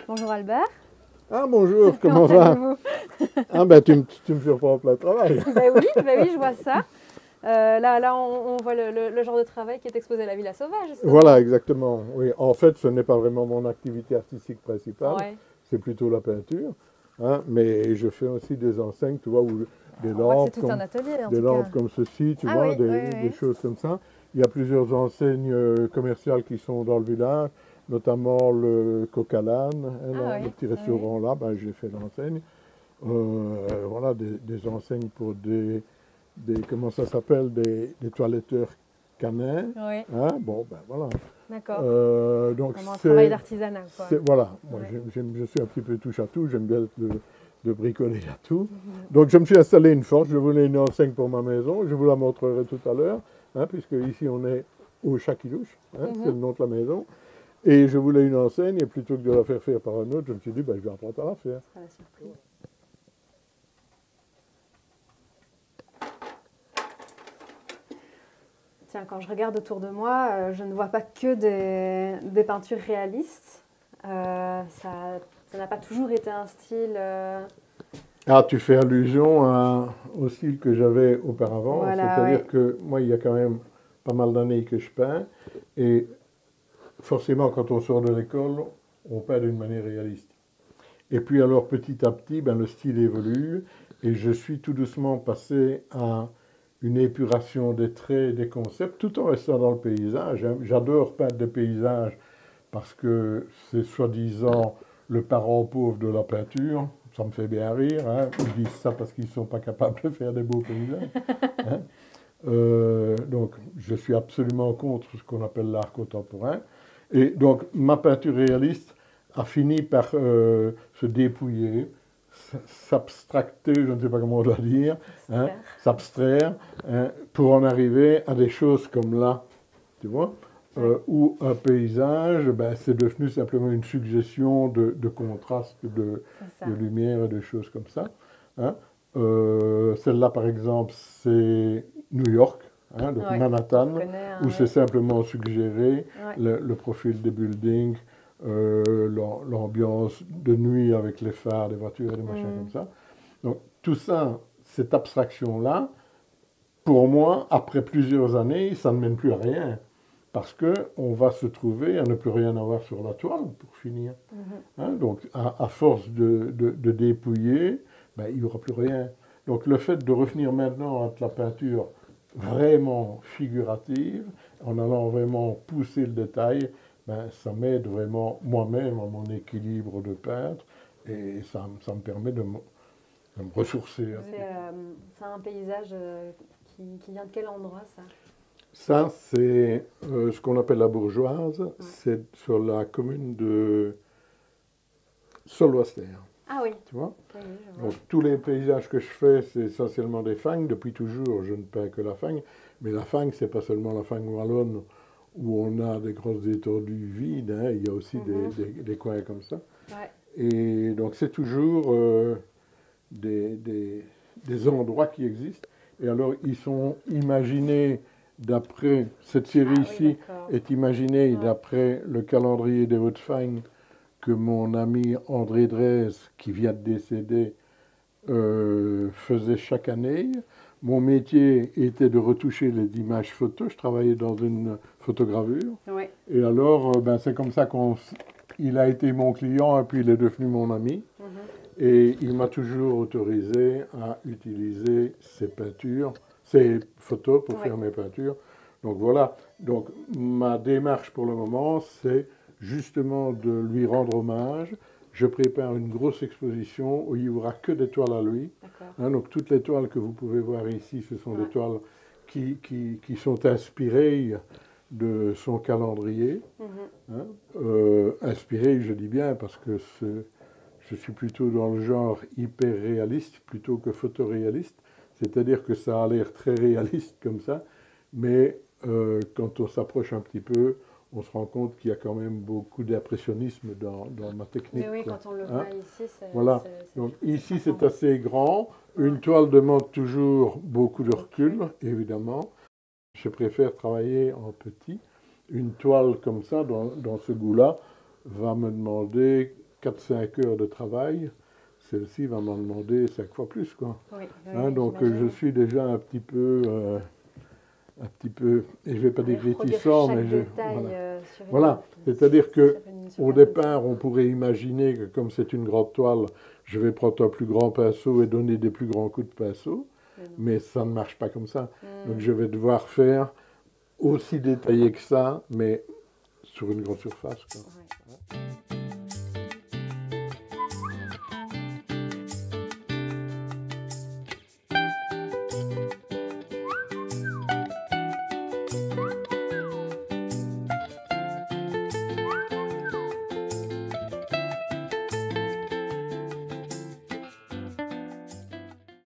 Bonjour Albert. Ah bonjour, comment va? Ah ben tu me surprends en plein travail. Ben oui, je vois ça. Là on voit le genre de travail qui est exposé à la Villa Sauvage, justement. Voilà, exactement. Oui, en fait, ce n'est pas vraiment mon activité artistique principale, Ouais. c'est plutôt la peinture. Hein, mais je fais aussi des enseignes, tu vois, où des On voit que lampes c'est tout un atelier en des tout cas. lampes comme ceci, tu Ah vois, oui, des choses comme ça. Il y a plusieurs enseignes commerciales qui sont dans le village, notamment le Coq-à-l'âne, hein, Ah le oui, petit oui. restaurant là, ben, j'ai fait l'enseigne. Voilà, des enseignes pour comment ça s'appelle, des toiletteurs canins. Oui, Hein, bon, ben voilà. d'accord. Donc Vraiment un travail d'artisanat, quoi. voilà, moi Ouais. je suis un petit peu touche à tout, j'aime bien de bricoler à tout. Donc je me suis installé une forge, je voulais une enseigne pour ma maison, je vous la montrerai tout à l'heure, hein, puisque ici on est au Chaquilouche, hein, c'est le nom de la maison. Et je voulais une enseigne, et plutôt que de la faire faire par un autre, je me suis dit, ben, je vais apprendre à la faire. Ce sera la surprise. Tiens, quand je regarde autour de moi, je ne vois pas que des peintures réalistes. Ça n'a pas toujours été un style. Ah, tu fais allusion au style que j'avais auparavant, Voilà, c'est-à-dire ouais. que moi, il y a quand même pas mal d'années que je peins, et forcément, quand on sort de l'école, on peint d'une manière réaliste. Et puis alors, petit à petit, ben, le style évolue, et je suis tout doucement passé à une épuration des traits, des concepts, tout en restant dans le paysage. Hein. J'adore peindre des paysages parce que c'est soi-disant le parent pauvre de la peinture. Ça me fait bien rire. Hein. Ils disent ça parce qu'ils ne sont pas capables de faire des beaux paysages. Hein. Donc, je suis absolument contre ce qu'on appelle l'art contemporain. Et donc, ma peinture réaliste a fini par se dépouiller, s'abstracter, je ne sais pas comment on doit dire, hein, s'abstraire, hein, pour en arriver à des choses comme là, tu vois, où un paysage, ben, c'est devenu simplement une suggestion de contraste, de lumière et de choses comme ça. Hein. Celle-là, par exemple, c'est New York, hein, donc Manhattan, où c'est simplement suggéré le profil des buildings, l'ambiance de nuit avec les phares des voitures et des machins comme ça. Donc tout ça, cette abstraction-là, pour moi, après plusieurs années, ça ne mène plus à rien. Parce qu'on va se trouver à ne plus rien avoir sur la toile, pour finir. Hein, donc, à force de dépouiller, ben, il n'y aura plus rien. Donc, le fait de revenir maintenant à la peinture vraiment figurative, en allant vraiment pousser le détail, ben, ça m'aide vraiment moi-même à mon équilibre de peintre, et ça me permet de me ressourcer. C'est un paysage qui vient de quel endroit, ça? Ça, c'est ce qu'on appelle la Bourgeoise. C'est sur la commune de Solwastère. Ah oui. Tu vois? Oui, je vois. Donc, tous les paysages que je fais, c'est essentiellement des fagnes. Depuis toujours, je ne peins que la fagne. Mais la fagne, c'est pas seulement la fagne wallonne où on a des grosses étendues vides. Hein. Il y a aussi des coins comme ça. Ouais. Et donc, c'est toujours des endroits qui existent. Et alors, ils sont imaginés d'après, cette série ici est imaginée d'après le calendrier des Hautes-Fagnes que mon ami André Drez, qui vient de décéder, faisait chaque année. Mon métier était de retoucher les images photos. Je travaillais dans une photogravure. Ouais. Et alors, ben, c'est comme ça qu'il a été mon client et puis il est devenu mon ami. Et il m'a toujours autorisé à utiliser ses peintures, ses photos pour faire mes peintures. Donc voilà, donc ma démarche pour le moment, c'est justement de lui rendre hommage. Je prépare une grosse exposition où il n'y aura que des toiles à lui. Hein, donc toutes les toiles que vous pouvez voir ici, ce sont des toiles qui sont inspirées de son calendrier. Hein, inspirées, je dis bien, parce que je suis plutôt dans le genre hyper réaliste plutôt que photoréaliste, c'est-à-dire que ça a l'air très réaliste comme ça, mais quand on s'approche un petit peu, on se rend compte qu'il y a quand même beaucoup d'impressionnisme dans ma technique. Mais oui, quand on le voit ici, c'est... Voilà. Donc ici, c'est assez grand. Une toile demande toujours beaucoup de recul, évidemment. Je préfère travailler en petit. Une toile comme ça, dans ce goût-là, va me demander 4-5 heures de travail, celle-ci va m'en demander 5 fois plus, quoi. Oui, Hein, donc j'imagine. je suis déjà un petit peu, et je vais pas dire Reproduire réticent, chaque mais détail voilà. sur une Voilà, œuvre, c'est-à-dire ça que s'appelle une au surface de départ, on pourrait imaginer que comme c'est une grande toile, je vais prendre un plus grand pinceau et donner des plus grands coups de pinceau, Mais non. mais ça ne marche pas comme ça. Donc Hmm. je vais devoir faire aussi détaillé que ça, mais sur une grande surface, quoi. Ouais.